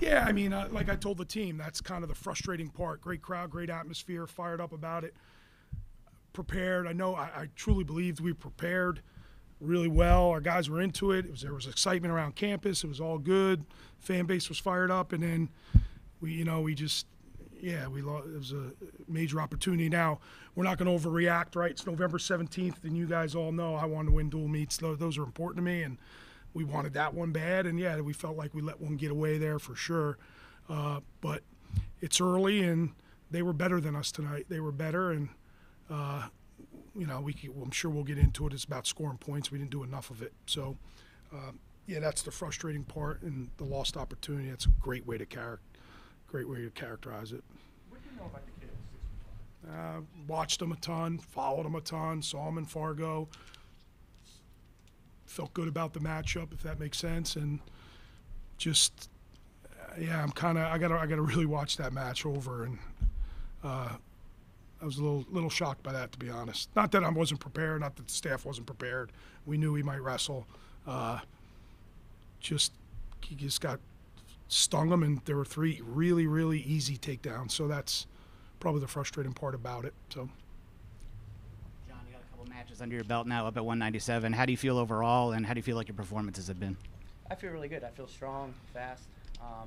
Yeah, I mean, like I told the team, that's kind of the frustrating part. Great crowd, great atmosphere, fired up about it, prepared. I truly believed we prepared really well. Our guys were into it. There was excitement around campus. It was all good. Fan base was fired up, and then we lost. It was a major opportunity. Now we're not going to overreact, right? It's November 17th, and you guys all know I wanted to win dual meets. Those are important to me, and we wanted that one bad. And yeah, we felt like we let one get away there for sure. But it's early, and they were better than us tonight. They were better, and I'm sure we'll get into it. It's about scoring points. We didn't do enough of it. So, that's the frustrating part and the lost opportunity. That's a great way to characterize it. What do you know about the kids? Watched them a ton, followed them a ton, saw them in Fargo. Felt good about the matchup, if that makes sense, and just I gotta really watch that match over, and I was a little shocked by that, to be honest. Not that I wasn't prepared, not that the staff wasn't prepared. We knew he might wrestle. He just got stung him, and there were 3 really, really easy takedowns. So that's probably the frustrating part about it. So. John, you got a couple matches under your belt now, up at 197. How do you feel overall, and how do you feel like your performances have been? I feel really good. I feel strong, fast. I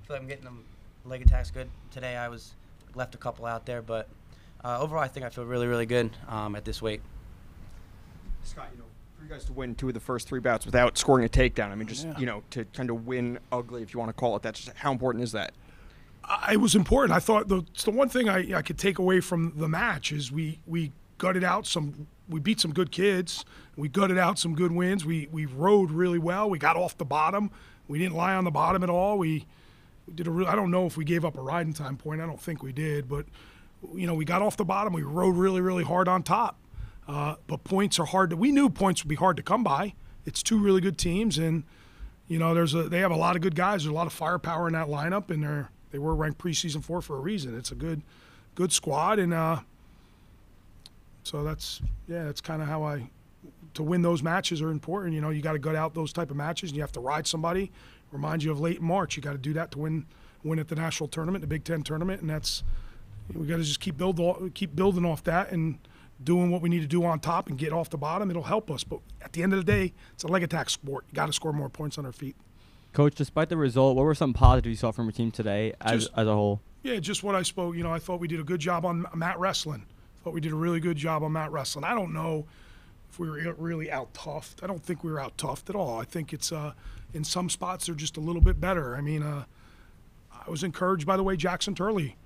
feel like I'm getting them leg attacks good. Today I was left a couple out there, but overall I think I feel really, really good at this weight. Scott, for you guys to win 2 of the first 3 bouts without scoring a takedown, I mean, just, to kind of win ugly, if you want to call it that, just how important is that? It was important. I thought it's the one thing I could take away from the match is we gutted out we beat some good kids. We gutted out some good wins. We rode really well. We got off the bottom. We didn't lie on the bottom at all. We did I don't know if we gave up a riding time point. I don't think we did, but we got off the bottom. We rode really, really hard on top. But points are hard we knew points would be hard to come by. It's 2 really good teams, and they have a lot of good guys. There's a lot of firepower in that lineup, and they were ranked preseason 4 for a reason. It's a good squad, and so that's kind of how to win those matches are important. You got to gut out those type of matches, and you have to ride somebody. Remind you of late March. You got to do that to win at the national tournament, the Big Ten tournament, and we got to just keep building off that and doing what we need to do on top and get off the bottom. It'll help us, but at the end of the day, it's a leg attack sport. You got to score more points on our feet. Coach, despite the result, what were some positives you saw from your team today as a whole? Yeah, just what I spoke. I thought we did a good job on mat wrestling. I thought we did a really good job on mat wrestling. I don't know if we were really out-toughed. I don't think we were out-toughed at all. I think it's in some spots they're just a little bit better. I mean, I was encouraged by the way Jackson Turley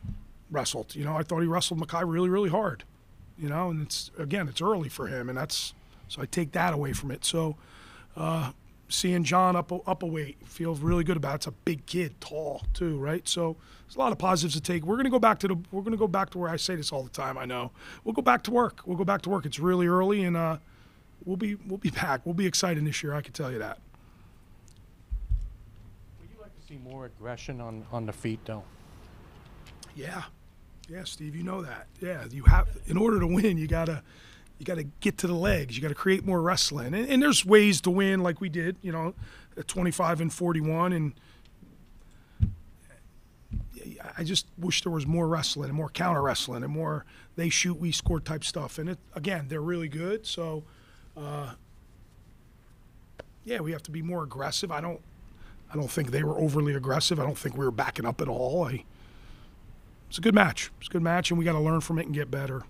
wrestled. I thought he wrestled Mackay really, really hard. And it's early for him, and so I take that away from it. So seeing John up a weight, feels really good about it. It's a big kid, tall too, right? So there's a lot of positives to take. We're gonna go back to where I say this all the time. I know we'll go back to work. It's really early, and we'll be back. We'll be exciting this year. I can tell you that. Would you like to see more aggression on the feet, though? Yeah, Steve, you know that. Yeah, you have. In order to win, you gotta get to the legs. You gotta create more wrestling, and there's ways to win, like we did. At 25 and 41, and I just wish there was more wrestling and more counter wrestling and more they shoot, we score type stuff. And they're really good. So, we have to be more aggressive. I don't think they were overly aggressive. I don't think we were backing up at all. It's a good match. And we got to learn from it and get better.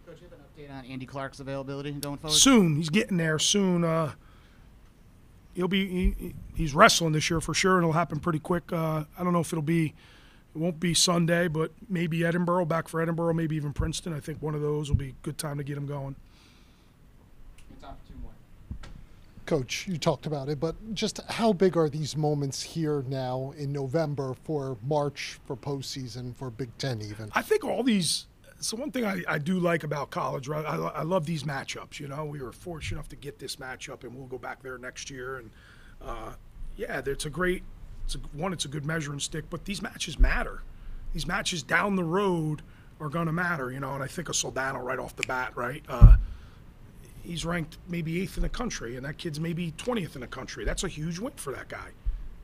Coach, you have an update on Andy Clark's availability going forward? Soon. He's getting there soon. He's wrestling this year for sure, and it'll happen pretty quick. I don't know if it won't be Sunday, but maybe Edinburgh, back for Edinburgh, maybe even Princeton. I think one of those will be a good time to get him going. Time for 2 more. Coach, you talked about it, but just how big are these moments here now in November for March, for postseason, for Big Ten even? I think all these – so one thing I do like about college, right, I love these matchups. We were fortunate enough to get this matchup, and we'll go back there next year. And, it's a good measuring stick, but these matches matter. These matches down the road are going to matter, and I think of Soldano right off the bat, right? He's ranked maybe 8th in the country, and that kid's maybe 20th in the country. That's a huge win for that guy.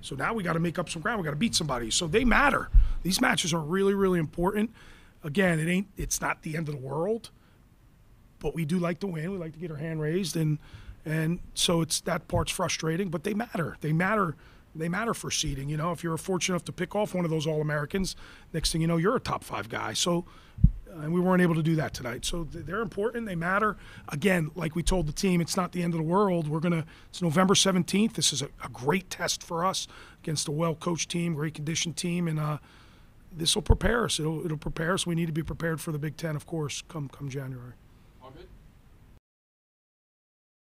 So now we got to make up some ground. We got to beat somebody. So they matter. These matches are really, really important. Again, it's not the end of the world, but we do like to win. We like to get our hand raised, and so it's that part's frustrating. But they matter. They matter. They matter for seeding. You know, if you're fortunate enough to pick off one of those All-Americans, next thing you know, you're a top 5 guy. So, and we weren't able to do that tonight. So they're important. They matter. Again, like we told the team, it's not the end of the world. It's November 17th. This is a great test for us against a well-coached team, great conditioned team, and this will prepare us. It'll prepare us. We need to be prepared for the Big Ten, of course, come January.